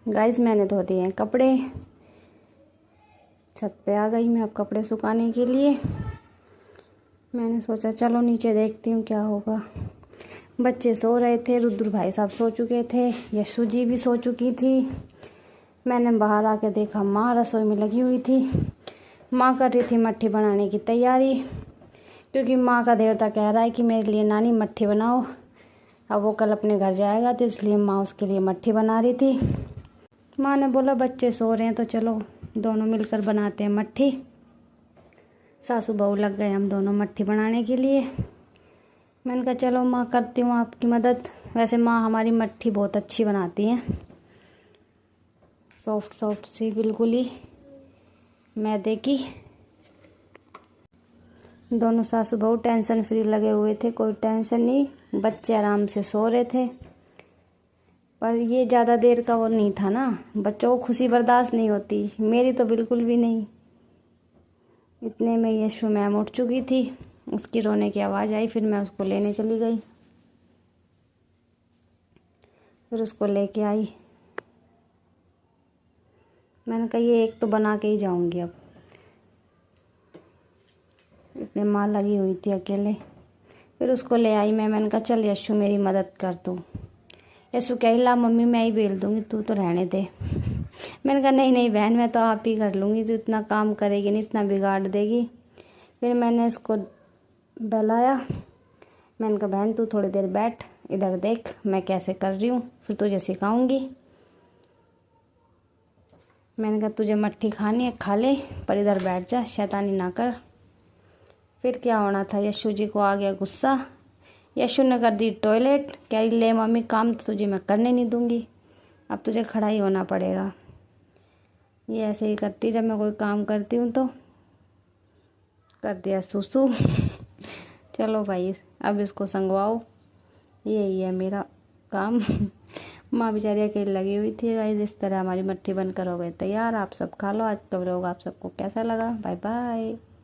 Guys मैंने धो दिए हैं कपड़े, छत पे आ गई मैं अब कपड़े सुखाने के लिए। मैंने सोचा चलो नीचे देखती हूँ क्या होगा। बच्चे सो रहे थे, रुद्र भाई साहब सो चुके थे, यशु जी भी सो चुकी थी। मैंने बाहर आके देखा माँ रसोई में लगी हुई थी। माँ कर रही थी मट्ठी बनाने की तैयारी, क्योंकि माँ का देवता कह रहा है कि मेरे लिए नानी मट्ठी बनाओ। अब वो कल अपने घर जाएगा तो इसलिए माँ उसके लिए मट्ठी बना रही थी। माँ ने बोला बच्चे सो रहे हैं तो चलो दोनों मिलकर बनाते हैं मट्ठी। सासू बहू लग गए हम दोनों मट्ठी बनाने के लिए। मैंने कहा चलो माँ करती हूँ आपकी मदद। वैसे माँ हमारी मट्ठी बहुत अच्छी बनाती हैं, सॉफ्ट सॉफ्ट सी बिल्कुल ही मैदे की। दोनों सासू बहू टेंशन फ्री लगे हुए थे, कोई टेंशन नहीं, बच्चे आराम से सो रहे थे। पर ये ज़्यादा देर का वो नहीं था ना, बच्चों को खुशी बर्दाश्त नहीं होती, मेरी तो बिल्कुल भी नहीं। इतने में यशु मैम उठ चुकी थी, उसकी रोने की आवाज़ आई, फिर मैं उसको लेने चली गई। फिर उसको लेके आई। मैंने कहा ये एक तो बना के ही जाऊंगी अब, इतने माँ लगी हुई थी अकेले। फिर उसको ले आई मैंने कहा चल यशु मेरी मदद कर तू। यशु कही ला मम्मी मैं ही बेल दूंगी, तू तो रहने दे। मैंने कहा नहीं नहीं बहन मैं तो आप ही कर लूँगी, तू इतना काम करेगी नहीं, इतना बिगाड़ देगी। फिर मैंने इसको बहलाया। मैंने कहा बहन तू थोड़ी देर बैठ, इधर देख मैं कैसे कर रही हूँ, फिर तुझे सिखाऊंगी। मैंने कहा तुझे मट्ठी खानी है खा ले, पर इधर बैठ जा, शैतानी ना कर। फिर क्या होना था, यशु जी को आ गया गुस्सा। यशु ने कर दी टॉयलेट, कह रही ले मम्मी काम तो तुझे मैं करने नहीं दूंगी, अब तुझे खड़ा ही होना पड़ेगा। ये ऐसे ही करती जब मैं कोई काम करती हूँ तो। कर दिया सुसु। चलो भाई अब इसको संगवाओ, यही है मेरा काम। माँ बेचारी अकेली लगी हुई थी। गाइस इस तरह हमारी मट्ठी बनकर हो गई तैयार। आप सब खा लो। आज का व्लॉग आप सबको कैसा लगा? Bye bye.